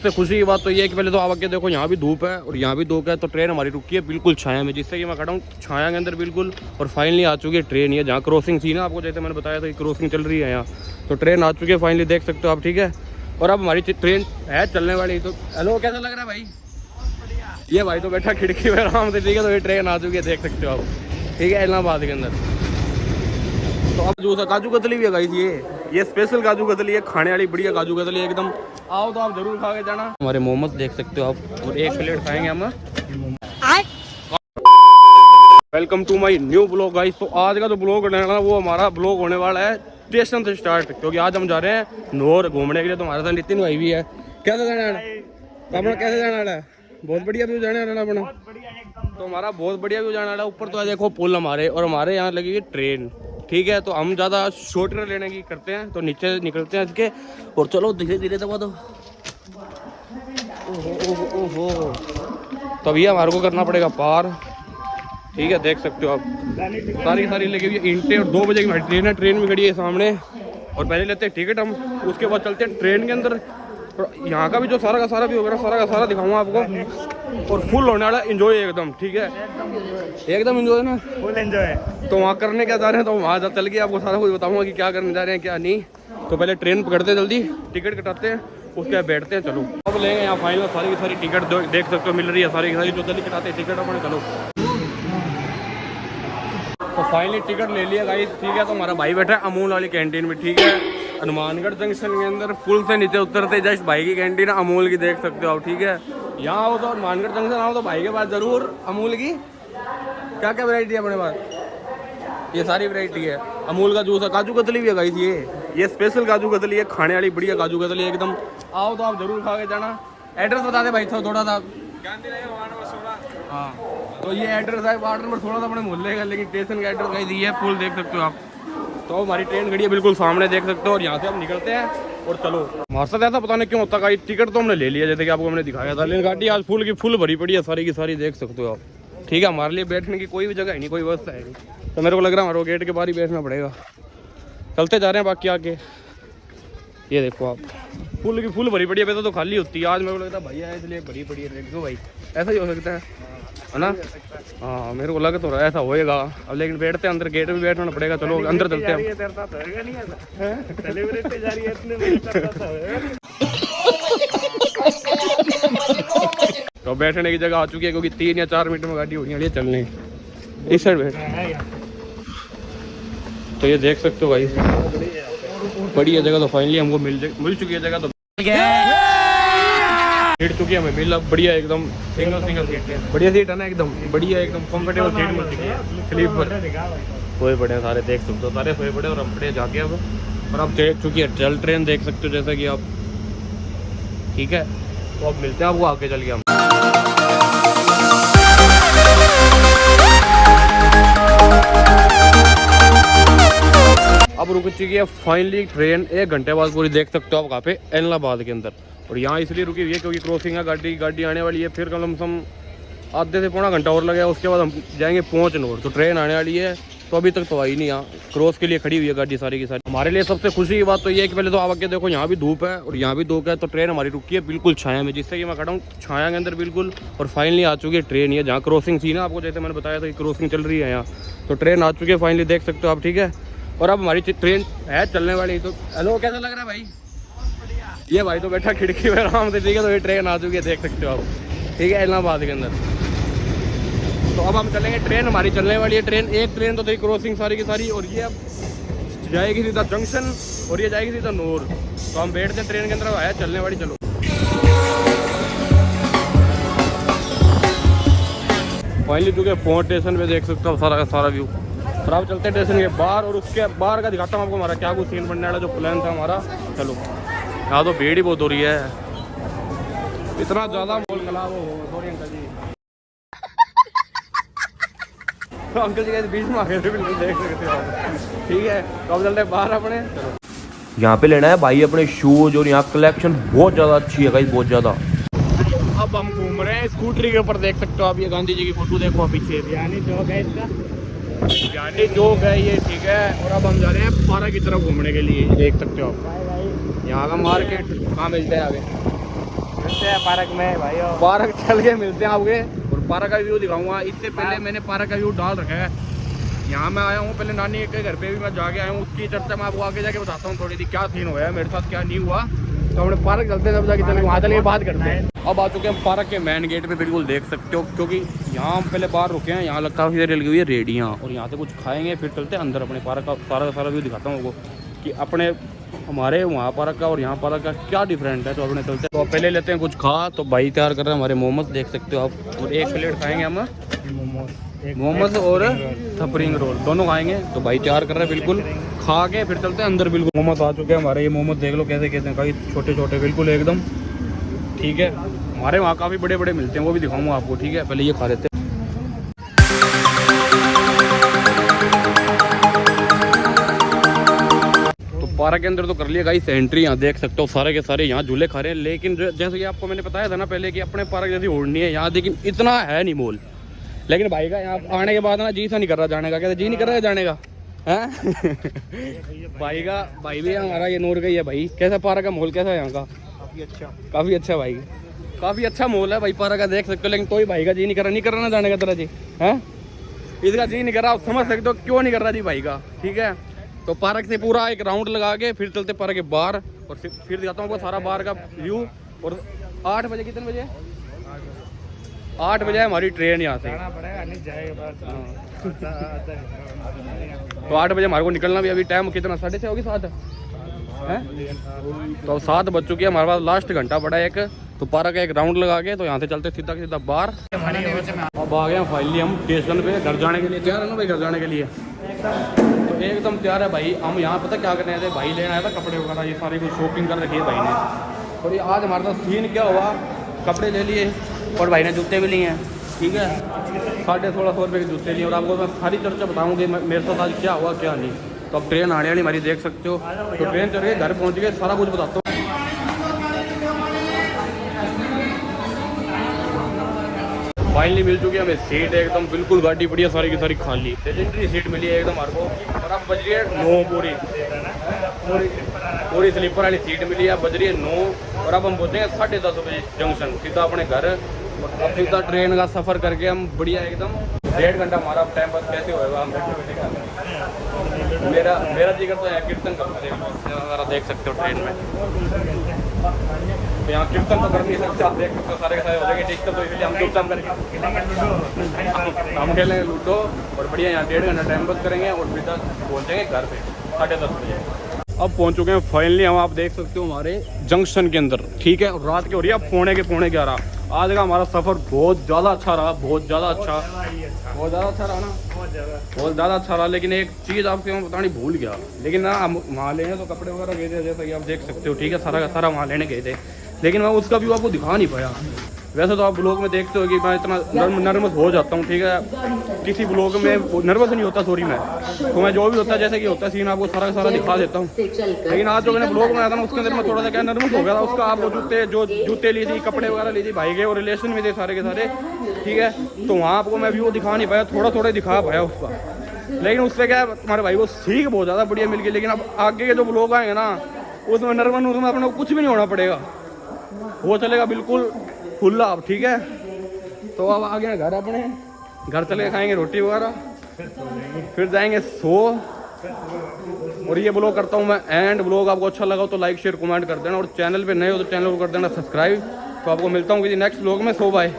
सबसे खुशी की बात तो ये है कि पहले तो आप आगे देखो, यहाँ भी धूप है और यहाँ भी धूप है, तो ट्रेन हमारी रुकी है बिल्कुल छाया में, जिससे कि मैं खड़ा हूँ छाया के अंदर बिल्कुल। और फाइनली आ चुकी है ट्रेन, ये जहाँ क्रॉसिंग थी ना, आपको जैसे मैंने बताया था कि क्रॉसिंग चल रही है यहाँ, तो ट्रेन आ चुकी है फाइनली, देख सकते हो आप। ठीक है, और अब हमारी ट्रेन है चलने वाली। तो हेलो, कैसा लग रहा है भाई? ये भाई तो बैठा खिड़की में आराम से। ठीक है, तो ये ट्रेन आ चुकी है, देख सकते हो आप। ठीक है, इलाहाबाद के अंदर। तो अब जो काजू कतली भी है गाइस, ये स्पेशल काजू कतली है, खाने वाली बढ़िया काजू कतली है एकदम। आओ तो आप जरूर खा के जाना। हमारे मोमोज देख सकते हो आप, और एक प्लेट खाएंगे हम। Welcome to my new blog guys. तो आज का जो ब्लॉग होने वाला है वो हमारा ब्लॉग होने वाला है स्टेशन से स्टार्ट, क्योंकि आज हम जा रहे हैं नोर घूमने के लिए। तो हमारे साथ नितिन भाई भी है। कैसे जाना है अपना? कैसे जाना वाला है? बहुत बढ़िया व्यू जाने वाला अपना। तो हमारा बहुत बढ़िया व्यू जाने वाला है। ऊपर तो देखो पुल हमारे, और हमारे यहाँ लगेगी ट्रेन। ठीक है, तो हम ज़्यादा शॉर्ट कट लेने की करते हैं, तो नीचे निकलते हैं इसके, और चलो धीरे धीरे दबा दो। ओहो, तो अभी हमारे को करना पड़ेगा पार। ठीक है, देख सकते हो आप, सारी लगी हुई ईंटें। और 2 बजे की हमारी ट्रेन है, ट्रेन में खड़ी है सामने। और पहले लेते हैं टिकट हम, उसके बाद चलते हैं ट्रेन के अंदर। यहाँ का भी जो सारा का सारा भी होगा, सारा का सारा दिखाऊंगा आपको। और फुल होने वाला एंजॉय एकदम। ठीक है, एकदम एंजॉय ना, फुल एंजॉय। तो वहाँ करने क्या जा रहे हैं, तो वहाँ चल के आपको सारा कुछ बताऊंगा कि क्या करने जा रहे हैं क्या नहीं। तो पहले ट्रेन पकड़ते हैं, जल्दी टिकट कटाते हैं, उसके बाद बैठते हैं। चलो अब लेंगे यहाँ फाइनल सारी की सारी टिकट देख सकते हो मिल रही है सारी की सारी, जो जल्दी कटाते हैं टिकट अपने। चलो तो फाइनली टिकट ले लिया गाइस। ठीक है, तो हमारा भाई बैठा है अमूल वाली कैंटीन में। ठीक है, हनुमानगढ़ जंक्शन के अंदर पुल से नीचे उतरते जस्ट भाई की कैंटीन है अमूल की, देख सकते हो आप। ठीक है, यहाँ आओ तो हनुमानगढ़ जंक्शन आओ तो भाई के पास जरूर अमूल की क्या क्या वैरायटी है अपने पास, ये सारी वैरायटी है। अमूल का जूस है, काजू कतली भी है गाइस, ये स्पेशल काजू कतली है, खाने वाली बढ़िया काजू कतली है एकदम। आओ तो आप जरूर खा के जाना। एड्रेस बता दे भाई थोड़ा सा। हाँ, तो ये एड्रेस है वार्ड नंबर 16 अपने मोहल्ले का, लेकिन स्टेशन का एड्रेस गाइस ये है, पुल देख सकते हो आप। तो हमारी ट्रेन खड़ी है बिल्कुल सामने, देख सकते हो। और यहाँ से हम निकलते हैं और चलो। हमारे साथ ऐसा पता नहीं क्यों होता गाइस, टिकट तो हमने ले लिया जैसे कि आपको हमने दिखाया था, लेकिन गाड़ी आज फुल की फुल भरी पड़ी है सारी की सारी, देख सकते हो आप। ठीक है, हमारे लिए बैठने की कोई भी जगह है नहीं, कोई व्यवस्था है नहीं, तो मेरे को लग रहा है हमारे गेट के बाहर ही बैठना पड़ेगा। चलते जा रहे हैं बाकी आगे। ये देखो आप, फुल की फुल भरी पड़ी है, वैसे तो खाली होती है, आज मेरे को लगता है भैया है इसलिए भरी पड़ी है। देखो भाई, ऐसा ही हो सकता है ना? हाँ, मेरे को लग तो रहा है ऐसा होएगा। अब लेकिन बैठते हैं अंदर, गेट में बैठना पड़ेगा। चलो अंदर चलते हैं। तो बैठने की जगह आ चुकी है, क्योंकि 3 या 4 मिनट में गाड़ी होनी है चलने। इस साइड बैठ, तो ये देख सकते हो भाई, बढ़िया जगह तो फाइनली हमको मिल चुकी है जगह। तो सीट चुकी है हमें मिल, बढ़िया एकदम सिंगल सीट है, बढ़िया सीट है ना, एकदम बढ़िया, एकदम कंफर्टेबल सीट मिल चुकी है। स्लीपर सोए पड़े हैं सारे, देख सकते हो, सारे सोए पड़े और हम पड़े जाके अब। और अब देख चुकी है जल ट्रेन, देख सकते हो जैसा कि आप। ठीक है, तो अब मिलते हैं आपको आगे चल के हम। अब रुक चुकी है फाइनली ट्रेन 1 घंटे बाद पूरी, देख सकते हो आप कहाँ पे, इलाहाबाद के अंदर। और यहाँ इसलिए रुकी हुई है क्योंकि क्रॉसिंग है, गाड़ी आने वाली है। फिर कम से कम आधे से पौना घंटा और लगेगा, उसके बाद हम जाएंगे पहुँच नोर। तो ट्रेन आने वाली है, तो अभी तक तो आई नहीं, यहाँ क्रॉस के लिए खड़ी हुई है गाड़ी सारी की सारी। हमारे लिए सबसे खुशी की बात तो ये है कि पहले तो आप आगे देखो, यहाँ भी धूप है और यहाँ भी धूप है, तो ट्रेन हमारी रुकी है बिल्कुल छाया में, जिससे कि मैं खड़ा हूँ छाया के अंदर बिल्कुल। और फाइनली आ चुकी है ट्रेन, ये जहाँ क्रॉसिंग थी ना, आपको जैसे मैंने बताया था कि क्रॉसिंग चल रही है यहाँ, तो ट्रेन आ चुकी है फाइनली, देख सकते हो आप। ठीक है, और अब हमारी ट्रेन है चलने वाली। तो हेलो, कैसा लग रहा है भाई? ये भाई तो बैठा खिड़की में आराम से। ठीक है, तो ये ट्रेन आ चुकी है, देख सकते हो आप। ठीक है, इलाहाबाद के अंदर। तो अब हम चलेंगे, ट्रेन हमारी चलने वाली है। ट्रेन एक ट्रेन तो थी क्रॉसिंग सारी की सारी, और ये अब जाएगी सीधा जंक्शन, और ये जाएगी सीधा नूर। तो हम बैठते हैं ट्रेन के अंदर, आया चलने वाली। चलो फाइनली चुके पहुंच स्टेशन पे, देख सकते हो सारा का सारा व्यू। और अब चलते हैं स्टेशन के बाहर, और उसके बाहर का दिखाता हूँ आपको हमारा क्या कुछ सीन बनने वाला, जो प्लान था हमारा। चलो, यहाँ तो भीड़ ही बहुत हो रही है, इतना ज़्यादा बोल गला वो। सॉरी अंकल जी, अंकल जी के बीच में आ गए थे, बिल्कुल देख सकते हो आप। ठीक है, तो अब चलते हैं बाहर अपने। चलो, यहाँ पे लेना है भाई अपने शूज, और यहाँ कलेक्शन बहुत ज़्यादा अच्छी है गाइस, बहुत ज़्यादा। अब हम घूम रहे हैं स्कूटरी के ऊपर, देख सकते हो आप। ये गांधी जी की फोटो देखो पीछे, यानी चौक है इसका, यानी चौक है ये। ठीक है, और अब हम जा रहे हैं पारा की तरफ घूमने के लिए, देख सकते हो आप। यहाँ का मार्केट कहाँ मिलता है आगे, मिलते हैं पार्क में भाई। पार्क चल के मिलते हैं आपके, और पार्क का व्यू दिखाऊंगा। इससे पहले मैंने पार्क का व्यू डाल रखा है। यहाँ मैं आया हूँ पहले नानी के घर पे भी मैं जाके आया हूँ, उसकी चर्चा मैं आपको आगे जाके बताता हूँ थोड़ी सी क्या सीन हुआ है मेरे साथ, क्या नहीं हुआ। तो हमने पार्क चलते हैं, तब जाके चले वहाँ चल के बात करते हैं। अब आ चुके हैं पार्क के मेन गेट पे, बिल्कुल देख सकते हो, क्योंकि यहाँ हम पहले बाहर रुके हैं। यहाँ लगता है लगी हुई है रेडियाँ, और यहाँ से कुछ खाएंगे फिर चलते हैं अंदर। अपने पार्क का सारा व्यू दिखाता हूँ आपको कि अपने हमारे वहाँ पार्क का और यहाँ पार्क का क्या डिफरेंट है। तो अपने चलते हैं, तो पहले लेते हैं कुछ खा। तो भाई तैयार कर रहे हैं हमारे मोमोज, देख सकते हो आप, और 1 प्लेट खाएंगे हम मोमोज और स्प्रिंग रोल दोनों खाएंगे। तो भाई तैयार कर रहे हैं, बिल्कुल खा के फिर चलते हैं अंदर। बिल्कुल मोमोज आ चुके हैं हमारे, ये मोमोज देख लो कैसे कैसे हैं, कई छोटे छोटे बिल्कुल एकदम ठीक है। हमारे वहाँ काफ़ी बड़े बड़े मिलते हैं, वो भी दिखाऊंगा आपको, ठीक है। पहले ये खा लेते हैं। पार्क के अंदर तो कर लिया गाइस एंट्री, यहाँ देख सकते हो सारे के सारे यहाँ झूले खा रहे हैं। लेकिन जैसे कि आपको मैंने बताया था ना पहले कि अपने पार्क जैसी उड़नी है यहाँ, लेकिन इतना है नहीं मोल। लेकिन भाई का यहाँ आने के बाद ना जी सा नहीं कर रहा जाने का, कहते जी नहीं कर रहा है जाने का है भाई भी हमारा ये नूर का ही है भाई। कैसा पार्क का माहौल कैसा है यहाँ का? काफ़ी अच्छा भाई, काफ़ी अच्छा माहौल है भाई पार्क का, देख सकते हो। लेकिन कोई भाई का जी नहीं कर रहा ना जाने का तरह जी है, इसका जी नहीं कर रहा। आप समझ सकते हो क्यों नहीं कर रहा जी भाई का, ठीक है। तो पार्क से पूरा एक राउंड लगा के फिर चलते पार्क के बाहर, और फिर दिखाता हूँ सारा बाहर का व्यू। और 8 बजे, कितने बजे? 8 बजे हमारी ट्रेन यहाँ से, तो 8 बजे हमारे को निकलना भी। अभी टाइम कितना, 6:30 होगी, 7 है। तो 7 बज चुकी है, हमारे पास लास्ट घंटा पड़ा है एक। तो पार्क का एक राउंड लगा के तो यहाँ से चलते सीधा सीधा बाहर। अब आ गए फाइनली हम स्टेशन पे, घर जाने के लिए तैयार है ना भाई? घर जाने के लिए तो एकदम तैयार है भाई। हम यहाँ पता क्या करने आए थे, भाई लेने आया था कपड़े वगैरह, ये सारी कुछ शॉपिंग कर रखी है भाई ने। और ये आज हमारे साथ सीन क्या हुआ, कपड़े ले लिए और भाई ने जूते भी लिए हैं, ठीक है। 1650 रुपये के जूते लिए, और आपको मैं सारी चर्चा बताऊँगी मेरे साथ आज क्या हुआ क्या नहीं। तो अब ट्रेन आने वाली हमारी, देख सकते हो। तो ट्रेन चल रही है, घर पहुँच गए, सारा कुछ बताता हूँ। फाइनली मिल चुकी है हमें सीट एकदम, बिल्कुल गाड़ी बढ़िया सारी की सारी खाली लेजेंडरी सीट मिली है एकदम हमारे को। और अब बज रही है 9, पूरी स्लीपर वाली सीट मिली है, बज रही है 9। और अब हम पहुँचेंगे 10:30 बजे जंक्शन, सीधा अपने घर। और अब सीधा ट्रेन का सफ़र करके हम बढ़िया एकदम 1.5 घंटा हमारा टाइम पास कैसे होएगा। हम मेरा जिक्र तो है कीर्तन का, देख सकते हो ट्रेन में। तो यहाँ कीर्तन तो कर नहीं सकते, आप देख सकते हो सारे के सारे हो जाएंगे ठीक। तो इसलिए हम चुपचाप करके हम खेलेंगे लूडो, और बढ़िया यहाँ 1.5 घंटा टाइम पास करेंगे, और फिर तक पहुँचेंगे घर पे 10:30 बजे। अब पहुँच चुके हैं फाइनली हम, आप देख सकते हो हमारे जंक्शन के अंदर, ठीक है। और रात की हो रही है पौने 11। आज का हमारा सफ़र बहुत ज़्यादा अच्छा रहा, बहुत ज़्यादा अच्छा रहा ना, बहुत ज़्यादा अच्छा रहा। लेकिन एक चीज़ आपको मैं बतानी भूल गया, लेकिन ना हम वहाँ लेने तो कपड़े वगैरह गए थे, जैसा कि आप देख सकते हो, ठीक है। सारा का सारा वहाँ लेने गए थे, लेकिन मैं उसका भी आपको दिखा नहीं पाया। वैसे तो आप ब्लॉग में देखते हो कि मैं इतना नर्वस हो जाता हूँ, ठीक है। किसी ब्लॉग में नर्वस नहीं होता, सॉरी मैं, तो मैं जो भी होता है जैसे कि होता है सीन आपको सारा का सारा दिखा देता हूँ। लेकिन आज जो मैंने ब्लॉग बनाया था ना, उसके अंदर मैं थोड़ा सा क्या नर्वस हो गया था। उसका आप वो जूते ली थी, कपड़े वगैरह ली थी, भाई के और रिलेशन में थे सारे के सारे, ठीक है। तो वहाँ आपको मैं व्यू दिखा नहीं पाया, थोड़ा दिखा पाया उसका। लेकिन उससे क्या है, तुम्हारे भाई को सीख बहुत ज़्यादा बढ़िया मिल गई। लेकिन अब आगे के जो ब्लॉग आएंगे ना, उसमें नर्वस, उसमें अपने को कुछ भी नहीं होना पड़ेगा, वो चलेगा बिल्कुल खुला अब, ठीक है। तो अब आ गए घर, अपने घर चले खाएंगे रोटी वगैरह, फिर जाएंगे सो। और ये ब्लॉग करता हूँ मैं एंड। ब्लॉग आपको अच्छा लगा तो लाइक शेयर कमेंट कर देना, और चैनल पे नए हो तो चैनल को कर देना सब्सक्राइब। तो आपको मिलता हूँ किसी नेक्स्ट ब्लॉग में। सो बाय।